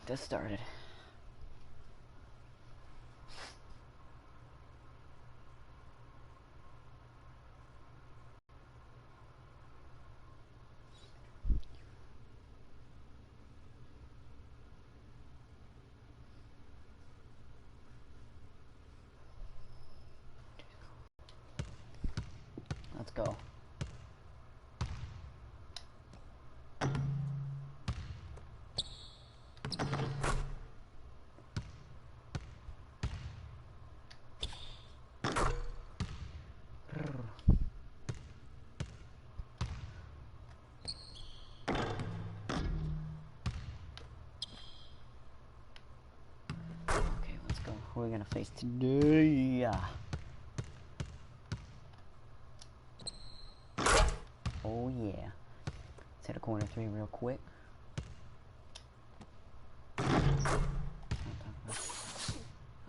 get this started. Let's go. Okay, let's go. Who are we gonna face today? Oh yeah. Let's hit a corner three real quick.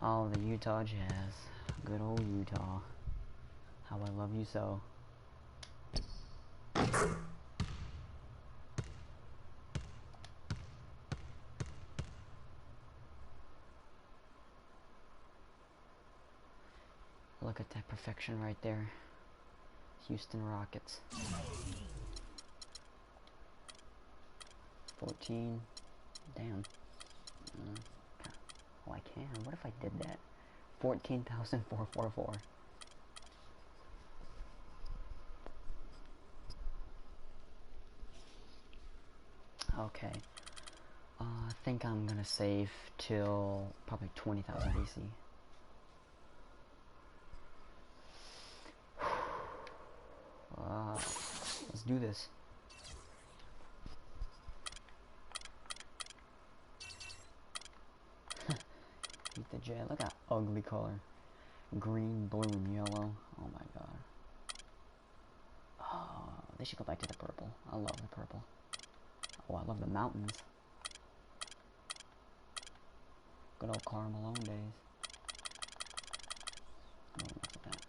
Oh, the Utah Jazz. Good old Utah. How I love you so. Look at that perfection right there. Houston Rockets. 14. Damn. Oh, I can. What if I did that? 14,444. Okay. I think I'm gonna save till probably 20,000 BC. Let's do this. Beat the jet. Look at that ugly color. Green, blue, and yellow. Oh my god. Oh, they should go back to the purple. I love the purple. Oh, I love the mountains. Good old Karl Malone days. Oh, look at that.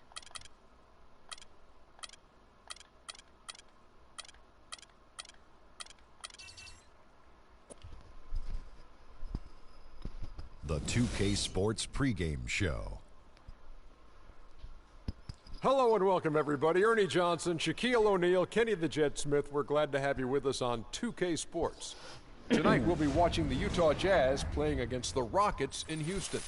The 2K Sports pregame show. Hello and welcome, everybody. Ernie Johnson, Shaquille O'Neal, Kenny the Jet Smith. We're glad to have you with us on 2K Sports. Tonight, we'll be watching the Utah Jazz playing against the Rockets in Houston.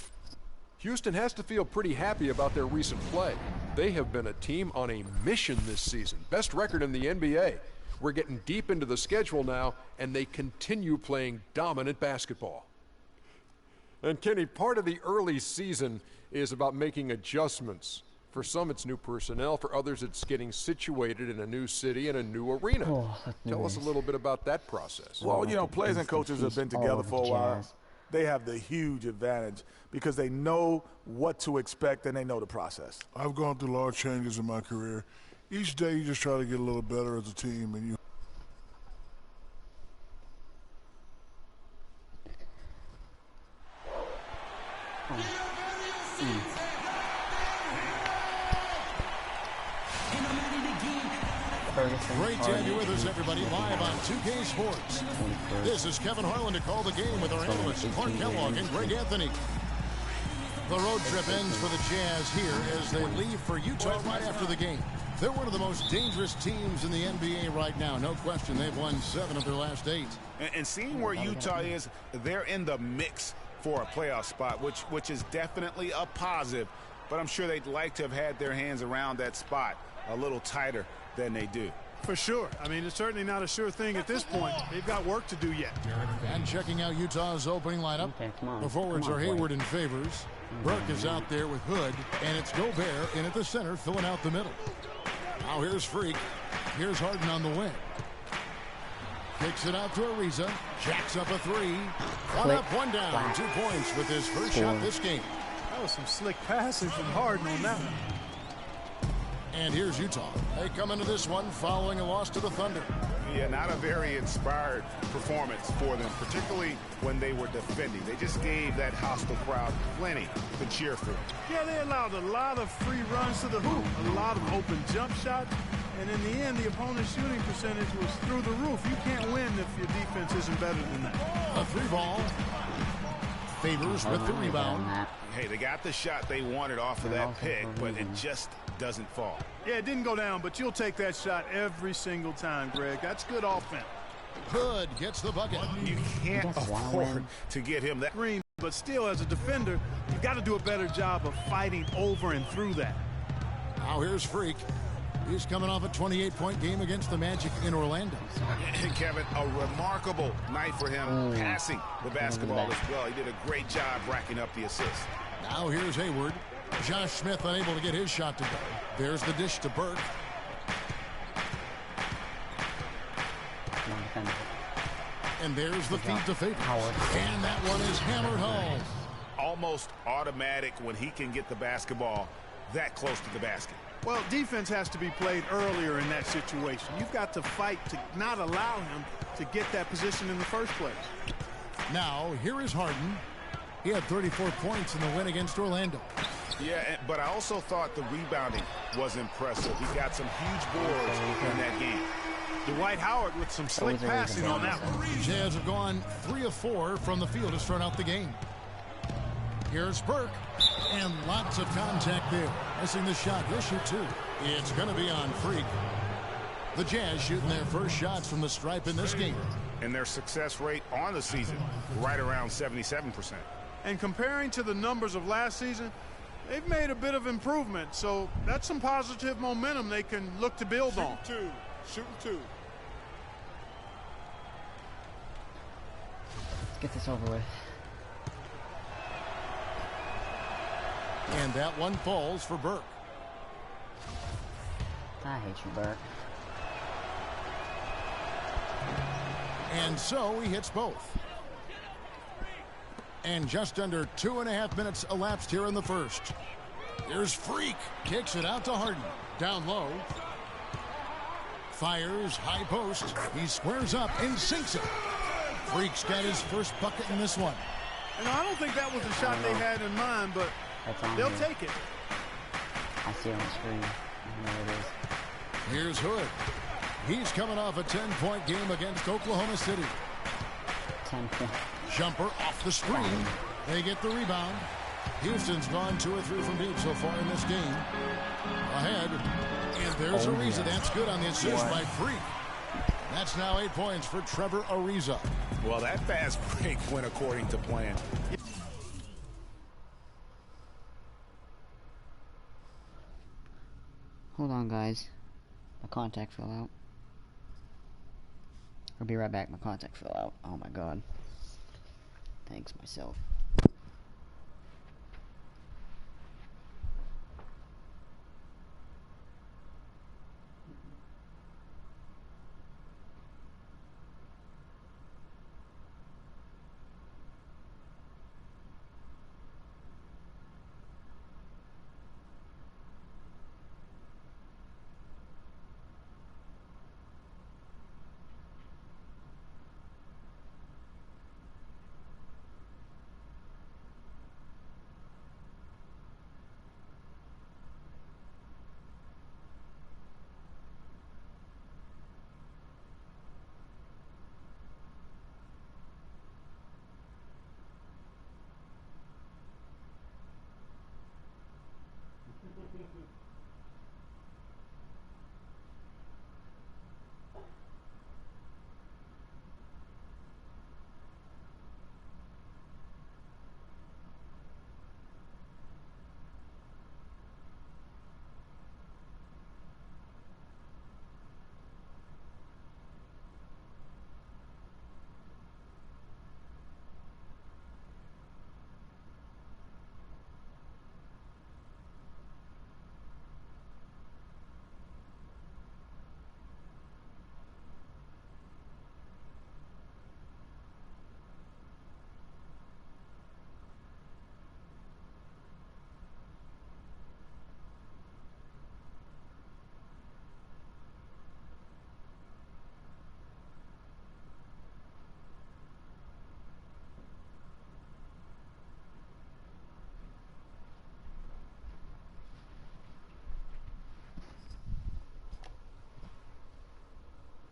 Houston has to feel pretty happy about their recent play. They have been a team on a mission this season. Best record in the NBA. We're getting deep into the schedule now, and they continue playing dominant basketball. And Kenny, part of the early season is about making adjustments. For some, it's new personnel. For others, it's getting situated in a new city and a new arena. Oh, Tell us a little bit about that process. Well, you know, players and coaches have been together for a while. They have the huge advantage because they know what to expect and they know the process. I've gone through large changes in my career. Each day you just try to get a little better as a team, and you Great to have you with us, everybody, live on 2K Sports. This is Kevin Harlan to call the game with our analysts Clark Kellogg and Greg Anthony. The road trip ends for the Jazz here as they leave for Utah right after the game. They're one of the most dangerous teams in the NBA right now. No question, they've won 7 of their last 8. And seeing where Utah is, they're in the mix for a playoff spot, which is definitely a positive. But I'm sure they'd like to have had their hands around that spot a little tighter than they do. For sure. I mean, it's certainly not a sure thing at this point. They've got work to do yet. And checking out Utah's opening lineup. Okay, The forwards are Hayward and Favors. Burke is out there with Hood. And it's Gobert in at the center, filling out the middle. Now here's Freak. Here's Harden on the wing. Kicks it out to Ariza. Jacks up a 3. One up, one down. 2 points with his first shot this game. That was some slick passing from Harden on that one. And here's Utah. They come into this one following a loss to the Thunder. Yeah, not a very inspired performance for them, particularly when they were defending. They just gave that hostile crowd plenty to cheer for. Yeah, they allowed a lot of free runs to the hoop, a lot of open jump shots, And in the end, the opponent's shooting percentage was through the roof. You can't win if your defense isn't better than that. A 3-ball. Favors with the rebound. Hey, they got the shot they wanted off of that pick, but it just doesn't fall. Yeah, it didn't go down, but you'll take that shot every single time, Greg. That's good offense. Hood gets the bucket. You can't afford to get him that green, but still, as a defender, you've got to do a better job of fighting over and through that. Now here's Freak. He's coming off a 28-point game against the Magic in Orlando. Kevin, a remarkable night for him passing the basketball as well. He did a great job racking up the assists. Now here's Hayward. Josh Smith unable to get his shot to go. There's the dish to Burke. And there's the feed to Favors. And that one is hammered home. Almost automatic when he can get the basketball that close to the basket. Well, defense has to be played earlier in that situation. You've got to fight to not allow him to get that position in the first place. Now, here is Harden. He had 34 points in the win against Orlando. Yeah, but I also thought the rebounding was impressive. He got some huge boards in that game. Dwight Howard with some slick passing on that one. Jazz have gone 3 of 4 from the field to start out the game. Here's Burke, and lots of contact there. Missing the shot. He'll shoot 2. It's going to be on Freak. The Jazz shooting their first shots from the stripe in this game. And their success rate on the season, right around 77%. And comparing to the numbers of last season, they've made a bit of improvement. So that's some positive momentum they can look to build on. Shooting 2. Let's get this over with. And that one falls for Burke. I hate you, Burke. And so he hits both. And just under 2.5 minutes elapsed here in the first. Here's Freak. Kicks it out to Harden. Down low. Fires high post. He squares up and sinks it. Freak's got his first bucket in this one. And I don't think that was the shot they had in mind, but they'll take it. I see it on the screen. I know it is. Here's Hood. He's coming off a 10-point game against Oklahoma City. 10 points. Jumper off the screen. They get the rebound. Houston's gone 2 or 3 from deep so far in this game. Ahead. And there's Ariza. That's good on the assist by Freak. That's now 8 points for Trevor Ariza. Well, that fast break went according to plan. Hold on, guys. My contact fell out. I'll be right back. My contact fell out. Oh my god. Thanks myself.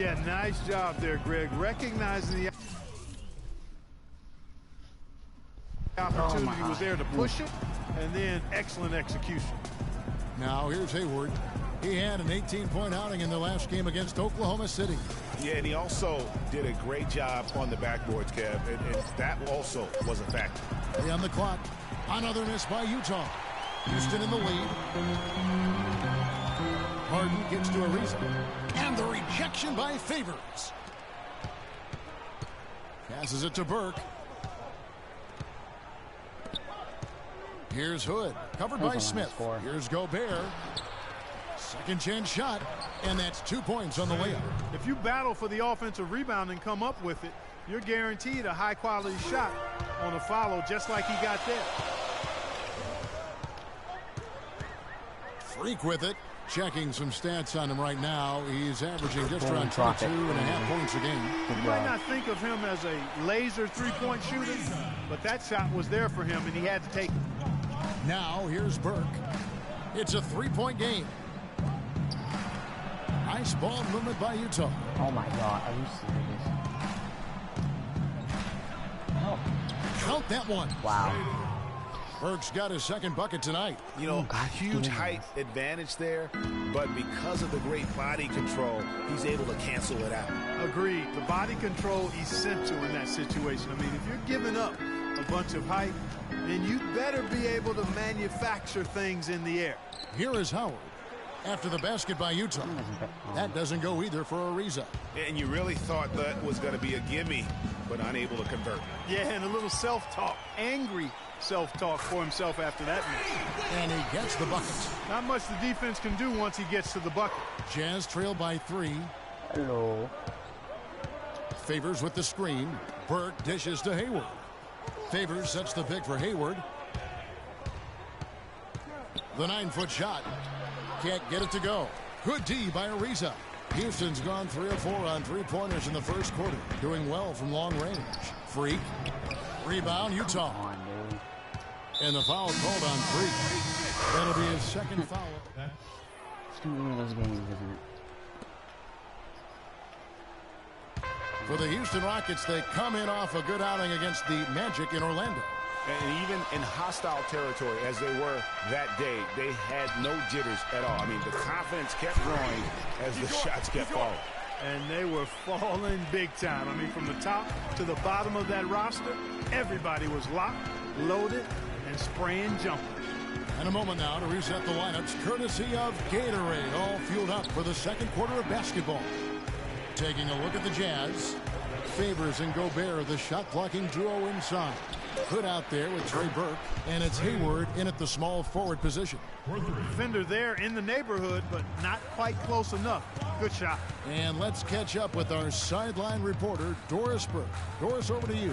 Yeah, nice job there, Greg. Recognizing the opportunity was there to push it, and then excellent execution. Now here's Hayward. He had an 18-point outing in the last game against Oklahoma City. Yeah, and he also did a great job on the backboards, Kev, and that also was a factor. On the clock. Another miss by Utah. Houston in the lead. Harden gets to Ariza. And the rejection by Favors. Passes it to Burke. Here's Hood. Covered by Smith. Here's Gobert. Second chance shot. And that's 2 points on the layup. If you battle for the offensive rebound and come up with it, you're guaranteed a high-quality shot on a follow just like he got there. Freak with it. Checking some stats on him right now. He's averaging just around 22.5 points a game. You might not think of him as a laser three-point shooter, but that shot was there for him, and he had to take it. Now here's Burke. It's a three-point game. Nice ball movement by Utah. Oh my God, are you serious? Oh. Count that one. Wow. Burke's got his second bucket tonight. You know, huge height advantage there, but because of the great body control, he's able to cancel it out. Agreed. The body control essential in that situation. I mean, if you're giving up a bunch of height, then you better be able to manufacture things in the air. Here is Howard. After the basket by Utah. That doesn't go either for Ariza. And you really thought that was going to be a gimme, but unable to convert. Yeah, and a little self-talk. Angry self-talk for himself after that miss. And he gets the bucket. Not much the defense can do once he gets to the bucket. Jazz trail by 3. Hello. Favors with the screen. Burke dishes to Hayward. Favors sets the pick for Hayward. The 9-foot shot. Can't get it to go. Good D by Ariza. Houston's gone 3 of 4 on three-pointers in the first quarter. Doing well from long range. Freak. Rebound, Utah. Come on, dude. And the foul called on Freak. That'll be his second foul. It's gonna be one of those games, isn't it? For the Houston Rockets, they come in off a good outing against the Magic in Orlando. And even in hostile territory, as they were that day, they had no jitters at all. I mean, the confidence kept growing as the shots kept falling. And they were falling big time. I mean, from the top to the bottom of that roster, everybody was locked, loaded, and spraying jumpers. And a moment now to reset the lineups, courtesy of Gatorade, all fueled up for the second quarter of basketball. Taking a look at the Jazz. Favors and Gobert, the shot-blocking duo inside. Good out there with Trey Burke, and it's Hayward in at the small forward position. Defender there in the neighborhood, but not quite close enough. Good shot. And let's catch up with our sideline reporter, Doris Burke. Doris, over to you.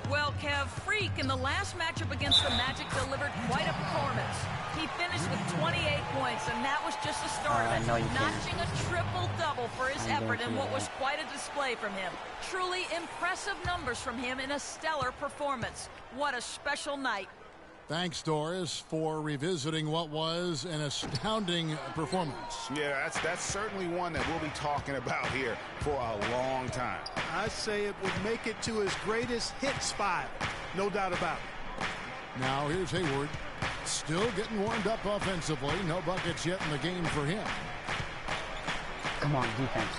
Well, Kev, Freak in the last matchup against the Magic delivered quite a performance. He finished with 28 points, and that was just the start of it. Notching a triple-double for his effort in what was quite a display from him. Truly impressive numbers from him in a stellar performance. What a special night. Thanks, Doris, for revisiting what was an astounding performance. Yeah, that's certainly one that we'll be talking about here for a long time. I say it would make it to his greatest hit spot. No doubt about it. Now here's Hayward. Still getting warmed up offensively. No buckets yet in the game for him. Come on, defense.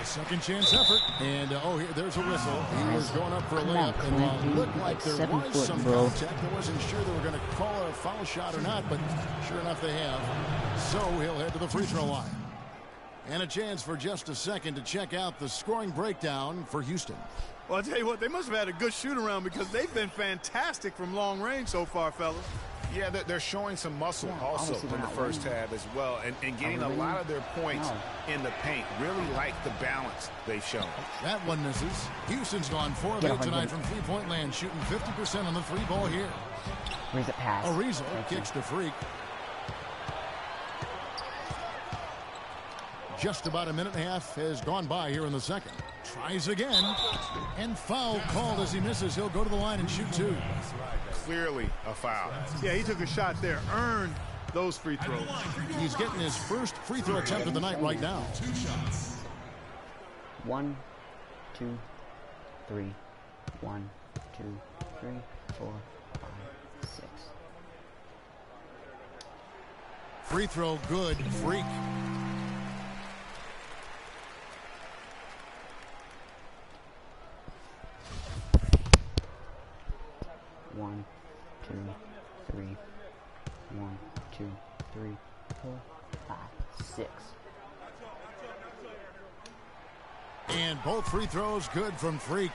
A second chance effort. And, there's a whistle. He was going up for a layup. And while it looked like there was some contact, I wasn't sure they were going to call a foul shot or not, but sure enough they have. So he'll head to the free throw line. And a chance for just a second to check out the scoring breakdown for Houston. Well, I'll tell you what, they must have had a good shoot-around because they've been fantastic from long range so far, fellas. Yeah, they're showing some muscle also in the first half as well, and getting a lot of their points in the paint. Really like the balance they've shown. That one misses. Houston's gone 4 of 8 tonight from three-point land, shooting 50% on the three ball here. Ariza pass. Ariza kicks to Freak. Just about a minute and a half has gone by here in the second. Tries again. And foul called as he misses. He'll go to the line and shoot 2. Clearly a foul. Yeah, he took a shot there. Earned those free throws. He's getting his first free throw attempt of the night right now. 1, 2, 3. 1, 2, 3, 4, 5, 6. Free throw good. Freak. One, 2, 3. 1, 2, 3, 4, 5, 6. And both free throws good from Freak.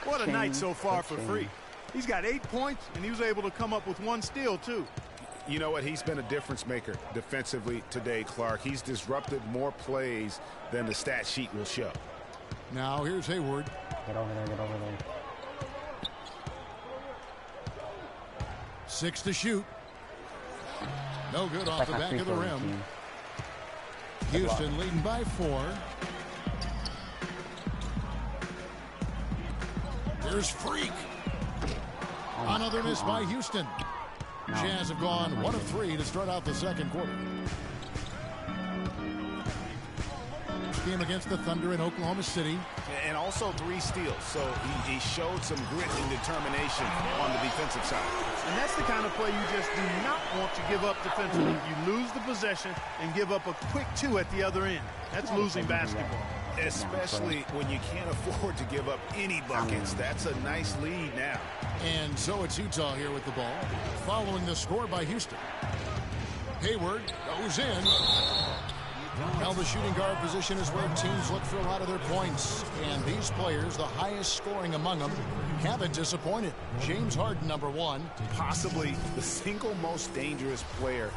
What a night so far for Freak. He's got 8 points, and he was able to come up with 1 steal, too. You know what? He's been a difference maker defensively today, Clark. He's disrupted more plays than the stat sheet will show. Now here's Hayward. Get over there, get over there. 6 to shoot. No good off the back of the rim. Houston leading by 4. Here's Freak. Another miss by Houston. Jazz have gone 1 of 3 to start out the second quarter. Game against the Thunder in Oklahoma City. And also 3 steals. So he showed some grit and determination on the defensive side. And that's the kind of play you just do not want to give up defensively. You lose the possession and give up a quick 2 at the other end. That's losing basketball. Especially when you can't afford to give up any buckets. That's a nice lead now. And so it's Utah here with the ball, following the score by Houston. Hayward goes in. Now the shooting guard position is where teams look for a lot of their points. And these players, the highest scoring among them, haven't disappointed. James Harden, number 1. Possibly the single most dangerous player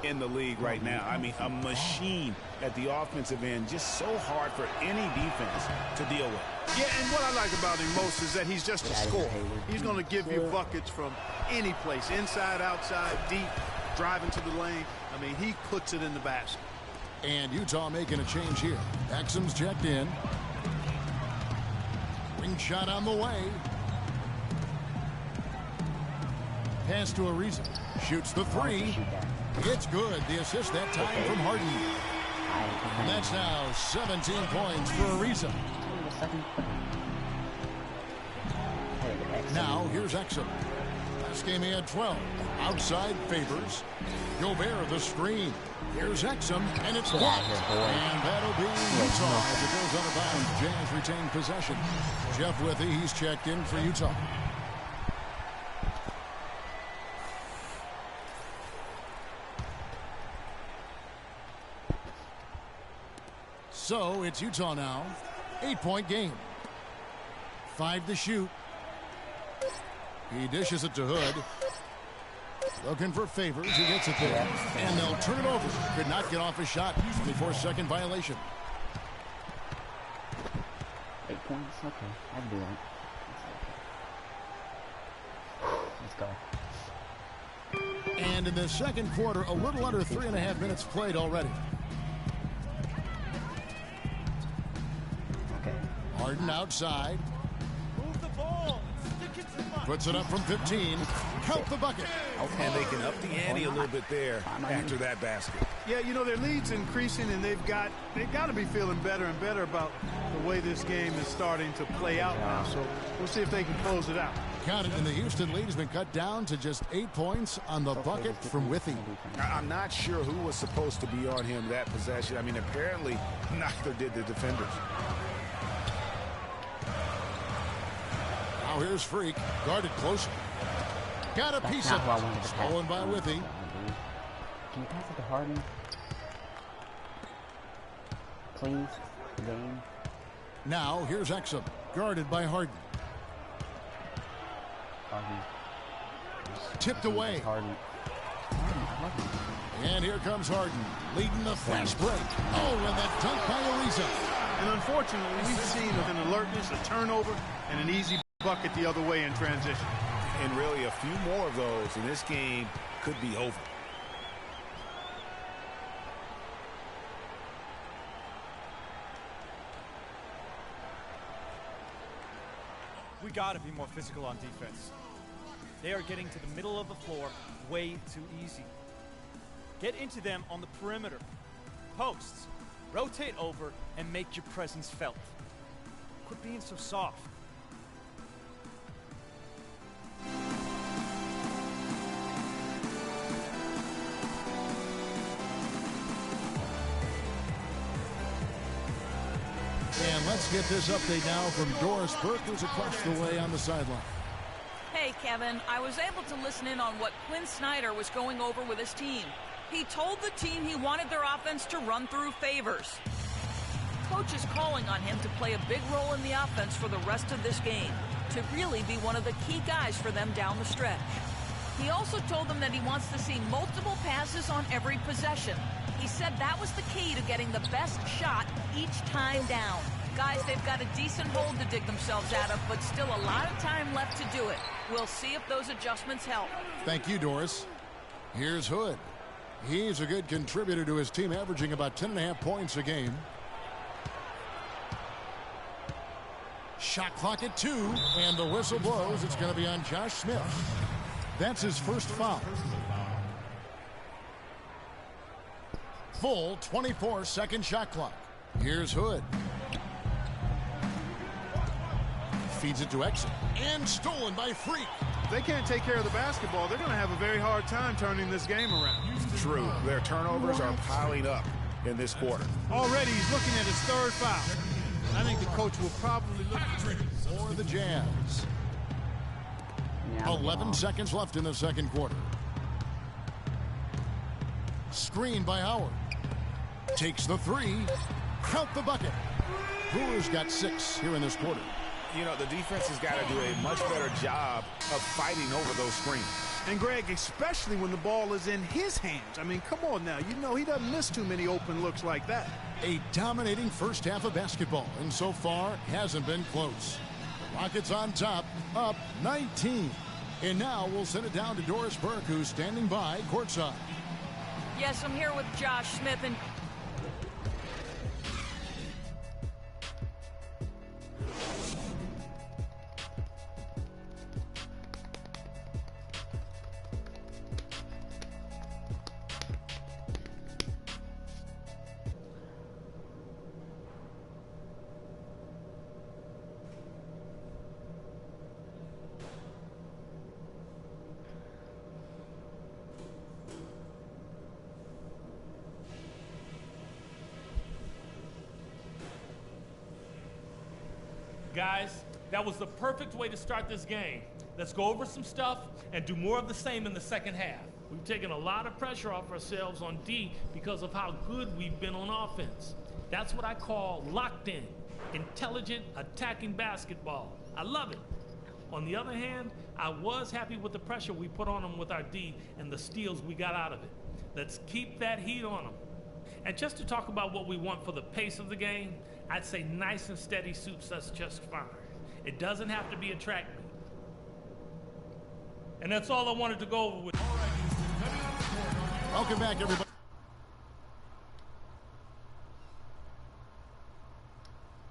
in the league right now. I mean, a machine at the offensive end, just so hard for any defense to deal with. Yeah, and what I like about him most is that he's just a scorer. He's going to give you buckets from any place, inside, outside, deep, driving to the lane. I mean, he puts it in the basket. And Utah making a change here. Exum's checked in. Ring shot on the way. Pass to Ariza. Shoots the 3. It's good. The assist that time from Harden. And that's now 17 points for Ariza. Now here's Exum. Last game he had 12. Outside Favors. Gobert the screen. Here's Exum, and it's blocked. And that'll be Utah as it goes out of bounds. Jazz retain possession. Jeff Withy, he's checked in for Utah. So it's Utah now. 8-point game. 5 to shoot. He dishes it to Hood. Looking for Favors. He gets it there. And they'll turn it over. Could not get off a shot. 24-second violation. 8 points? Okay. I can do that. Let's go. And in the second quarter, a little under 3.5 minutes played already. Okay. Harden outside. Move the ball. Puts it up from 15. Count the bucket. And they can up the ante a little bit there after that basket. Yeah, you know, their lead's increasing, and they've got to be feeling better and better about the way this game is starting to play out now. So we'll see if they can close it out. Counted, and the Houston lead has been cut down to just 8 points on the bucket from Withy. I'm not sure who was supposed to be on him that possession. I mean, apparently neither did the defenders. Now here's Freak, guarded closer. Got a piece of it. Stolen by Withy. Can you pass it to Harden? Please, the game. Now here's Exum, guarded by Harden. Harden. Tipped away. Harden. And here comes Harden, leading the fast break. Oh, and that dunk by Ariza. And unfortunately, we've seen an alertness, a turnover, and an easy bucket the other way in transition. And really a few more of those, and this game could be over. We got to be more physical on defense. They are getting to the middle of the floor way too easy. Get into them on the perimeter. Posts. Rotate over and make your presence felt. Quit being so soft. And let's get this update now from Doris Burke, who's across the way on the sideline. Hey, Kevin, I was able to listen in on what Quinn Snyder was going over with his team. He told the team he wanted their offense to run through Favors. Coach is calling on him to play a big role in the offense for the rest of this game, to really be one of the key guys for them down the stretch. He also told them that he wants to see multiple passes on every possession. He said that was the key to getting the best shot each time down. Guys, they've got a decent hole to dig themselves out of, but still a lot of time left to do it. We'll see if those adjustments help. Thank you, Doris. Here's Hood. He's a good contributor to his team, averaging about 10.5 points a game. Shot clock at 2, and the whistle blows. It's going to be on Josh Smith. That's his first foul. Full 24-second shot clock. Here's Hood. Feeds it to Exit. And stolen by Freak. If they can't take care of the basketball, they're going to have a very hard time turning this game around. True. Their turnovers are piling up in this quarter. Already he's looking at his third foul. I think the coach will probably look for the Jazz. 11 seconds left in the second quarter. Screen by Howard. Takes the 3. Count the bucket. Brewers got 6 here in this quarter. You know, the defense has got to do a much better job of fighting over those screens. And, Greg, especially when the ball is in his hands. I mean, come on now. You know he doesn't miss too many open looks like that. A dominating first half of basketball, and so far hasn't been close. The Rockets on top, up 19. And now we'll send it down to Doris Burke, who's standing by courtside. Yes, I'm here with Josh Smith, and Guys, that was the perfect way to start this game. Let's go over some stuff and do more of the same in the second half. We've taken a lot of pressure off ourselves on D because of how good we've been on offense. That's what I call locked in, intelligent attacking basketball. I love it. On the other hand, I was happy with the pressure we put on them with our D and the steals we got out of it. Let's keep that heat on them. And just to talk about what we want for the pace of the game, I'd say nice and steady suits us just fine. It doesn't have to be a track meet. And that's all I wanted to go over with. Welcome back, everybody.